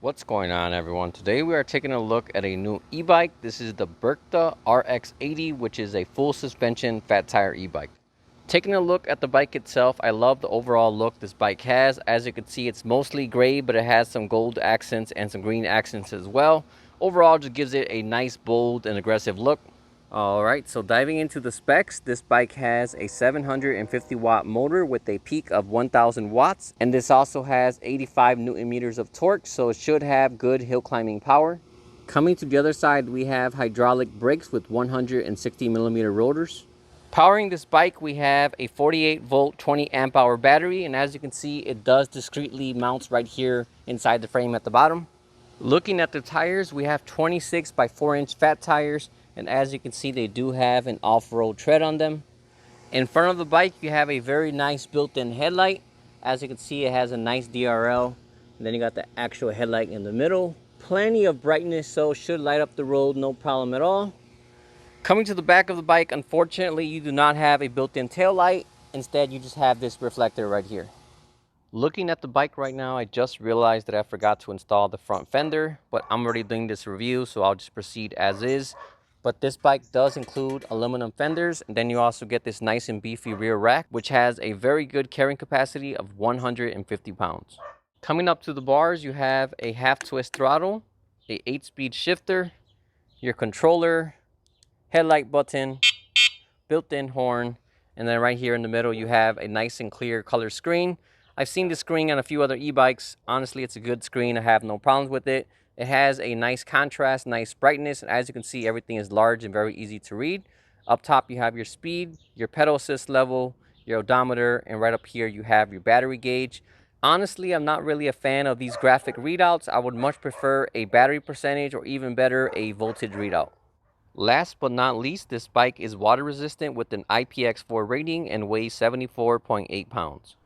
What's going on, everyone? Today we are taking a look at a new e-bike. This is the Burchda RX80, which is a full suspension fat tire e-bike. Taking a look at the bike itself, I love the overall look this bike has. As you can see, it's mostly gray, but it has some gold accents and some green accents as well. Overall, just gives it a nice, bold and aggressive look. Alright, so diving into the specs, this bike has a 750 watt motor with a peak of 1000 watts, and this also has 85 newton meters of torque, so it should have good hill climbing power. Coming to the other side, we have hydraulic brakes with 160 millimeter rotors. Powering this bike, we have a 48 volt 20 amp hour battery, and as you can see, it does discreetly mount right here inside the frame at the bottom. Looking at the tires, we have 26 by 4 inch fat tires, and as you can see, they do have an off-road tread on them. In front of the bike, you have a very nice built-in headlight. As you can see, it has a nice DRL, and then you got the actual headlight in the middle. Plenty of brightness, so it should light up the road, no problem at all. Coming to the back of the bike, unfortunately, you do not have a built-in tail light. Instead, you just have this reflector right here. Looking at the bike right now, I just realized that I forgot to install the front fender, but I'm already doing this review, so I'll just proceed as is. But this bike does include aluminum fenders, and then you also get this nice and beefy rear rack, which has a very good carrying capacity of 150 pounds. Coming up to the bars, you have a half twist throttle, a 8-speed shifter, your controller, headlight button, built-in horn, and then right here in the middle you have a nice and clear color screen. I've seen this screen on a few other e-bikes. Honestly, it's a good screen. I have no problems with it. It has a nice contrast, nice brightness, and as you can see, everything is large and very easy to read. Up top, you have your speed, your pedal assist level, your odometer, and right up here, you have your battery gauge. Honestly, I'm not really a fan of these graphic readouts. I would much prefer a battery percentage or even better, a voltage readout. Last but not least, this bike is water resistant with an IPX4 rating and weighs 74.8 pounds.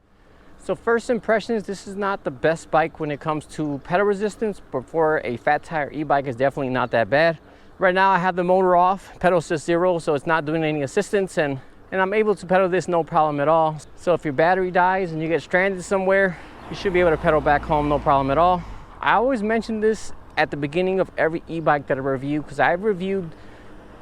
So first impressions, this is not the best bike when it comes to pedal resistance, but for a fat tire e-bike, it's definitely not that bad. Right now I have the motor off, pedal assist 0, so it's not doing any assistance, and I'm able to pedal this no problem at all. So if your battery dies and you get stranded somewhere, you should be able to pedal back home no problem at all. I always mention this at the beginning of every e-bike that I review, because I've reviewed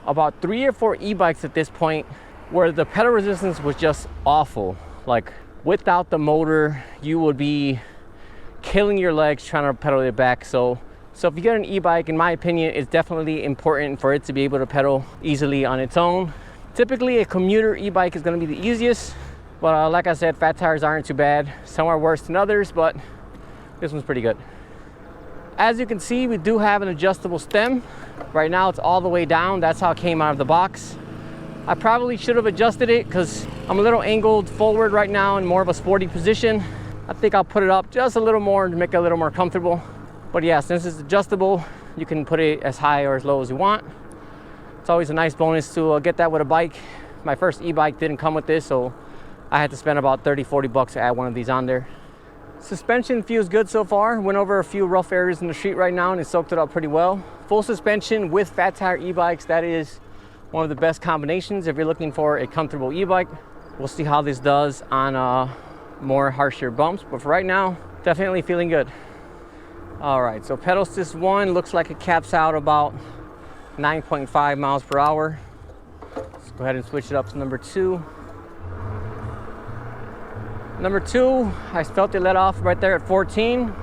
about 3 or 4 e-bikes at this point where the pedal resistance was just awful. Like, without the motor, you would be killing your legs trying to pedal it back. So if you get an e-bike, in my opinion, it's definitely important for it to be able to pedal easily on its own. Typically, a commuter e-bike is going to be the easiest, but like I said, fat tires aren't too bad. Some are worse than others, but this one's pretty good. As you can see, we do have an adjustable stem. Right now, it's all the way down. That's how it came out of the box. I probably should have adjusted it because I'm a little angled forward right now in more of a sporty position. I think I'll put it up just a little more to make it a little more comfortable. But yeah, since it's adjustable, you can put it as high or as low as you want. It's always a nice bonus to get that with a bike. My first e-bike didn't come with this, so I had to spend about 30-40 bucks to add one of these on there. Suspension feels good so far. Went over a few rough areas in the street right now and it soaked it up pretty well. Full suspension with fat tire e-bikes, that is one of the best combinations if you're looking for a comfortable e-bike. We'll see how this does on more harsher bumps, but for right now, definitely feeling good. All right, so pedal assist 1 looks like it caps out about 9.5 miles per hour. Let's go ahead and switch it up to number 2. Number 2, I felt it let off right there at 14.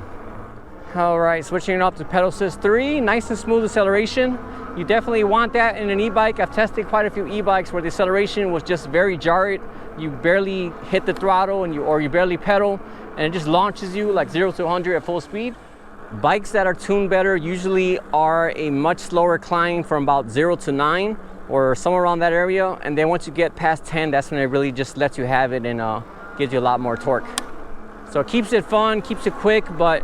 All right, switching it up to pedal assist 3, nice and smooth acceleration. You definitely want that in an e-bike. I've tested quite a few e-bikes where the acceleration was just very jarred. You barely hit the throttle or you barely pedal, and it just launches you like 0 to 100 at full speed. Bikes that are tuned better usually are a much slower climb from about 0 to 9 or somewhere around that area, and then once you get past 10, that's when it really just lets you have it and gives you a lot more torque. So it keeps it fun, keeps it quick, but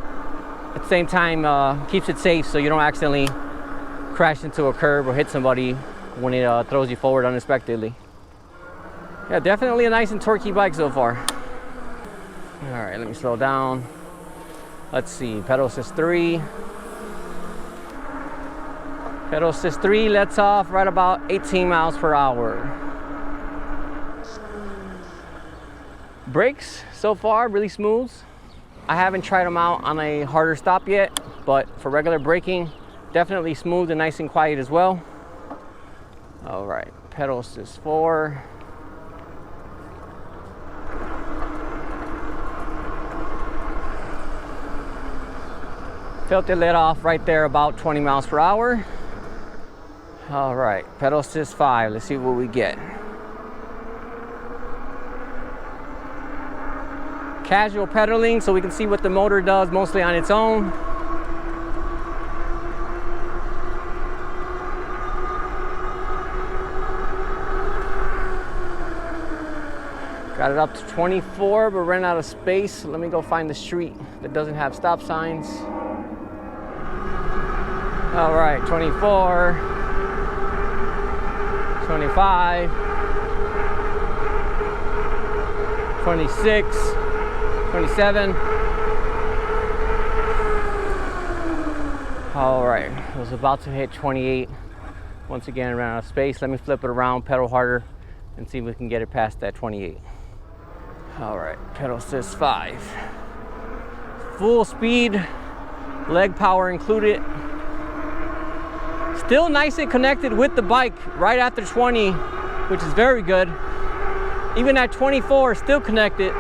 at the same time keeps it safe so you don't accidentally crash into a curb or hit somebody when it throws you forward unexpectedly. Yeah, definitely a nice and torquey bike so far. All right, let me slow down. Let's see, pedal assist 3. Pedal assist 3 lets off right about 18 miles per hour. Brakes so far really smooth. I haven't tried them out on a harder stop yet, but for regular braking, definitely smooth and nice and quiet as well. All right, pedal assist 4. Filter let off right there about 20 miles per hour. All right, pedal assist 5. Let's see what we get. Casual pedaling, so we can see what the motor does mostly on its own. Got it up to 24, but ran out of space. Let me go find the street that doesn't have stop signs. All right, 24, 25, 26, 27. All right, I was about to hit 28. Once again, ran out of space. Let me flip it around, pedal harder, and see if we can get it past that 28. All right, pedal assist 5. Full speed, leg power included. Still nice and connected with the bike right after 20, which is very good. Even at 24, still connected.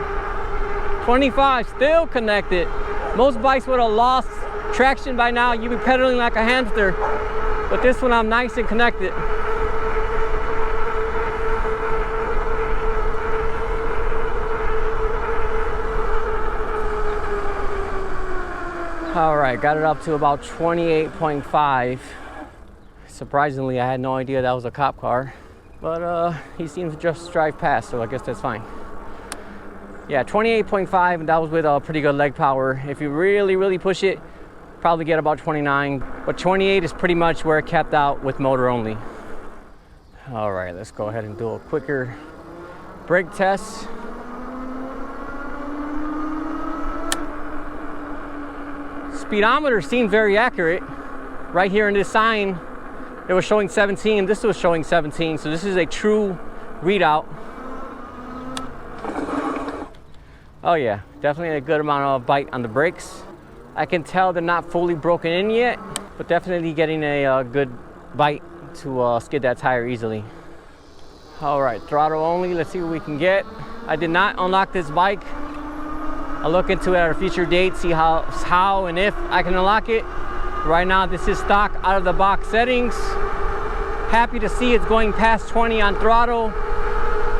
25, still connected. Most bikes would have lost traction by now. You'd be pedaling like a hamster. But this one, I'm nice and connected. All right, got it up to about 28.5. Surprisingly, I had no idea that was a cop car, but he seems to just drive past, so I guess that's fine. Yeah, 28.5, and that was with a pretty good leg power. If you really push it, probably get about 29, but 28 is pretty much where it capped out with motor only. All right, let's go ahead and do a quicker brake test. Speedometer seemed very accurate. Right here in this sign, it was showing 17, this was showing 17, so this is a true readout. Oh yeah, definitely a good amount of bite on the brakes. I can tell they're not fully broken in yet, but definitely getting a good bite to skid that tire easily. All right, throttle only, let's see what we can get. I did not unlock this bike. I'll look into it at a future date, see how and if I can unlock it. Right now, this is stock out of the box settings. Happy to see it's going past 20 on throttle.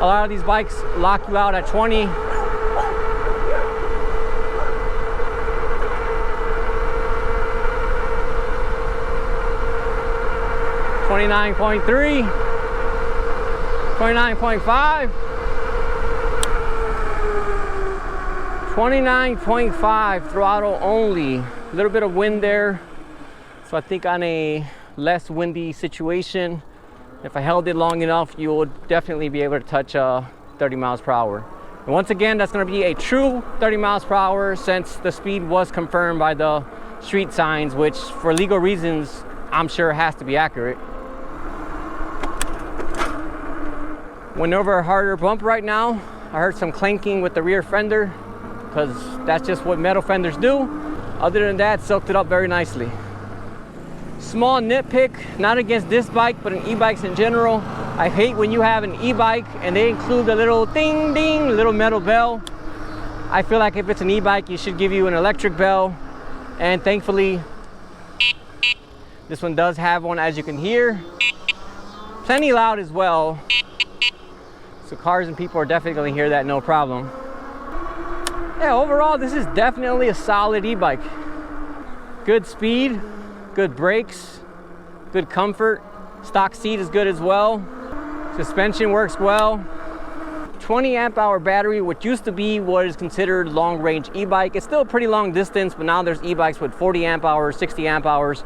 A lot of these bikes lock you out at 20. $29.3, $29.5, $29.5 throttle only. A little bit of wind there. So I think on a less windy situation, if I held it long enough, you would definitely be able to touch 30 miles per hour. And once again, that's going to be a true 30 miles per hour since the speed was confirmed by the street signs, which for legal reasons, I'm sure has to be accurate. Went over a harder bump right now. I heard some clanking with the rear fender because that's just what metal fenders do. Other than that, soaked it up very nicely. Small nitpick, not against this bike, but in e-bikes in general. I hate when you have an e-bike and they include the little ding ding, little metal bell. I feel like if it's an e-bike, you should give you an electric bell. And thankfully, this one does have one, as you can hear. Plenty loud as well. So cars and people are definitely gonna hear that, no problem. Yeah, overall, this is definitely a solid e-bike. Good speed. Good brakes, good comfort. Stock seat is good as well. Suspension works well. 20 amp hour battery, which used to be what is considered long range e-bike. It's still a pretty long distance, but now there's e-bikes with 40 amp hours, 60 amp hours.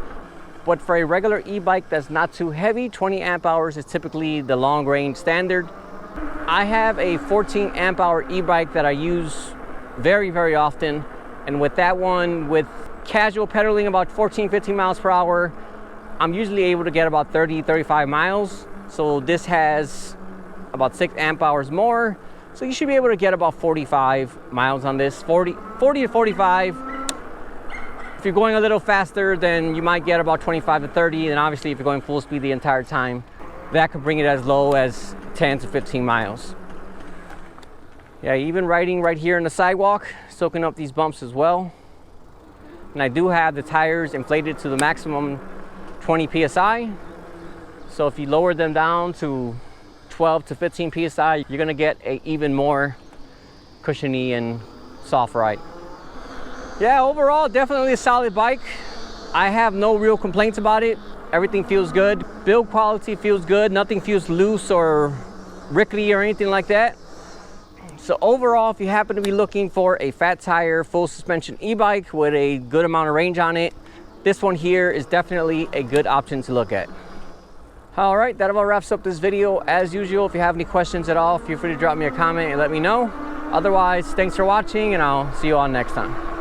But for a regular e-bike that's not too heavy, 20 amp hours is typically the long range standard. I have a 14 amp hour e-bike that I use very often. And with that one, with casual pedaling about 14-15 miles per hour, I'm usually able to get about 30-35 miles. So this has about 6 amp hours more, so you should be able to get about 45 miles on this. 40 to 45 If you're going a little faster, then you might get about 25 to 30, and obviously if you're going full speed the entire time, that could bring it as low as 10 to 15 miles. Yeah, even riding right here in the sidewalk, soaking up these bumps as well. And I do have the tires inflated to the maximum 20 psi. So if you lower them down to 12 to 15 psi, you're gonna get a even more cushiony and soft ride. Yeah, overall, definitely a solid bike. I have no real complaints about it. Everything feels good. Build quality feels good. Nothing feels loose or rickety or anything like that. So overall, if you happen to be looking for a fat tire, full suspension e-bike with a good amount of range on it, this one here is definitely a good option to look at. All right, that about wraps up this video. As usual, if you have any questions at all, feel free to drop me a comment and let me know. Otherwise, thanks for watching, and I'll see you all next time.